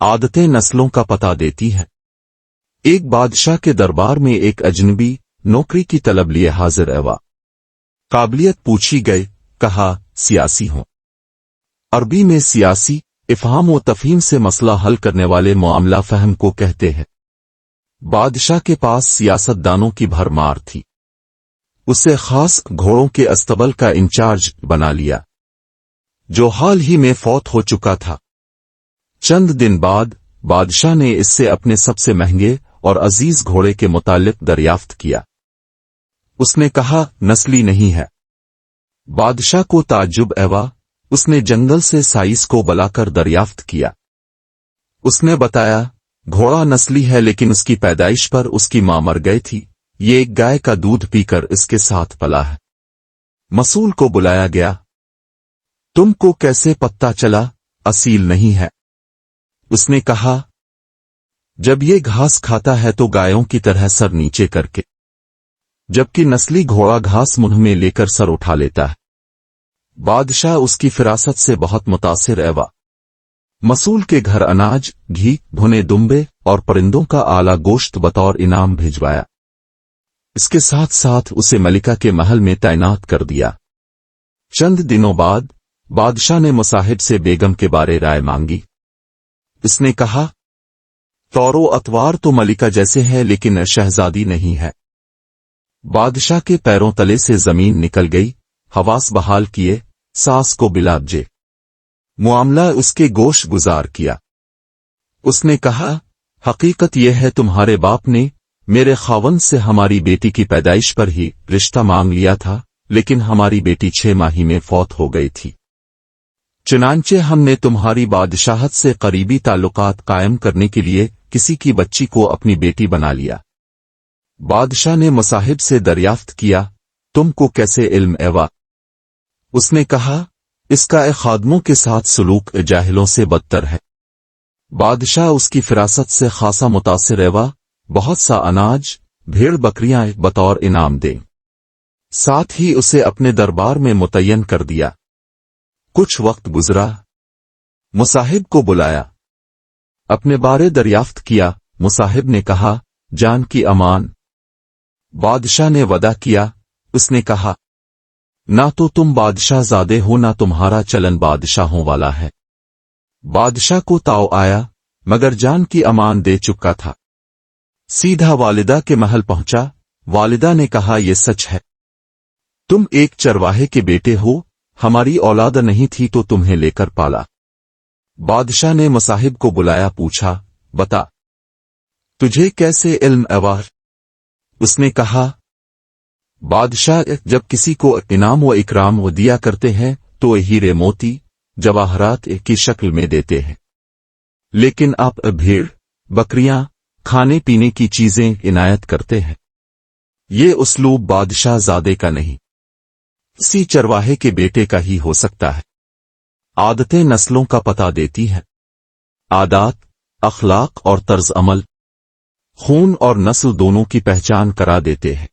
عادتیں نسلوں کا پتہ دیتی ہیں۔ ایک بادشاہ کے دربار میں ایک اجنبی نوکری کی طلب لیے حاضر ہوا۔ قابلیت پوچھی گئی، کہا سیاسی ہوں۔ عربی میں سیاسی افہام و تفہیم سے مسئلہ حل کرنے والے معاملہ فہم کو کہتے ہیں۔ بادشاہ کے پاس سیاست دانوں کی بھرمار تھی۔ اسے خاص گھوڑوں کے استبل کا انچارج بنا لیا، جو حال ہی میں فوت ہو چکا تھا۔ چند دن بعد بادشاہ نے اس سے اپنے سب سے مہنگے اور عزیز گھوڑے کے متعلق دریافت کیا۔ اس نے کہا نسلی نہیں ہے۔ بادشاہ کو تعجب ہوا۔ اس نے جنگل سے سائز کو بلا کر دریافت کیا۔ اس نے بتایا گھوڑا نسلی ہے، لیکن اس کی پیدائش پر اس کی ماں مر گئی تھی۔ یہ ایک گائے کا دودھ پی کر اس کے ساتھ پلا ہے۔ مسئول کو بلایا گیا۔ تم کو کیسے پتہ چلا اصیل نہیں ہے؟ اس نے کہا جب یہ گھاس کھاتا ہے تو گایوں کی طرح سر نیچے کر کے، جبکہ نسلی گھوڑا گھاس منہ میں لے کر سر اٹھا لیتا ہے۔ بادشاہ اس کی فراست سے بہت متاثر ہوا۔ مسئول کے گھر اناج، گھی، بھنے دمبے اور پرندوں کا اعلیٰ گوشت بطور انعام بھجوایا۔ اس کے ساتھ ساتھ اسے ملکہ کے محل میں تعینات کر دیا۔ چند دنوں بعد بادشاہ نے مصاحب سے بیگم کے بارے رائے مانگی۔ اس نے کہا طور و اطوار تو ملکہ جیسے ہے، لیکن شہزادی نہیں ہے۔ بادشاہ کے پیروں تلے سے زمین نکل گئی۔ حواس بحال کیے، ساس کو بلا بھیجے۔ معاملہ اس کے گوش گزار کیا۔ اس نے کہا حقیقت یہ ہے تمہارے باپ نے میرے خاوند سے ہماری بیٹی کی پیدائش پر ہی رشتہ مانگ لیا تھا، لیکن ہماری بیٹی 6 ماہ میں فوت ہو گئی تھی۔ چنانچہ ہم نے تمہاری بادشاہت سے قریبی تعلقات قائم کرنے کے لیے کسی کی بچی کو اپنی بیٹی بنا لیا۔ بادشاہ نے مصاحب سے دریافت کیا تم کو کیسے علم ہوا؟ اس نے کہا اس کا خادموں کے ساتھ سلوک جاہلوں سے بدتر ہے۔ بادشاہ اس کی فراست سے خاصا متاثر ہوا۔ بہت سا اناج، بھیڑ بکریاں بطور انعام دے، ساتھ ہی اسے اپنے دربار میں متعین کر دیا۔ کچھ وقت گزرا، مصاحب کو بلایا، اپنے بارے دریافت کیا۔ مصاحب نے کہا جان کی امان۔ بادشاہ نے وعدہ کیا۔ اس نے کہا نہ تو تم بادشاہ زادے ہو، نہ تمہارا چلن بادشاہوں والا ہے۔ بادشاہ کو تاؤ آیا، مگر جان کی امان دے چکا تھا۔ سیدھا والدہ کے محل پہنچا۔ والدہ نے کہا یہ سچ ہے، تم ایک چرواہے کے بیٹے ہو، ہماری اولاد نہیں تھی تو تمہیں لے کر پالا۔ بادشاہ نے مصاحب کو بلایا، پوچھا بتا تجھے کیسے علم ہوا؟ اس نے کہا بادشاہ جب کسی کو انعام و اکرام دیا کرتے ہیں تو ہیرے موتی جواہرات کی شکل میں دیتے ہیں، لیکن آپ بھیڑ بکریاں کھانے پینے کی چیزیں عنایت کرتے ہیں۔ یہ اسلوب بادشاہ زادے کا نہیں، کسی چرواہے کے بیٹے کا ہی ہو سکتا ہے۔ عادتیں نسلوں کا پتہ دیتی ہیں۔ عادات، اخلاق اور طرز عمل خون اور نسل دونوں کی پہچان کرا دیتے ہیں۔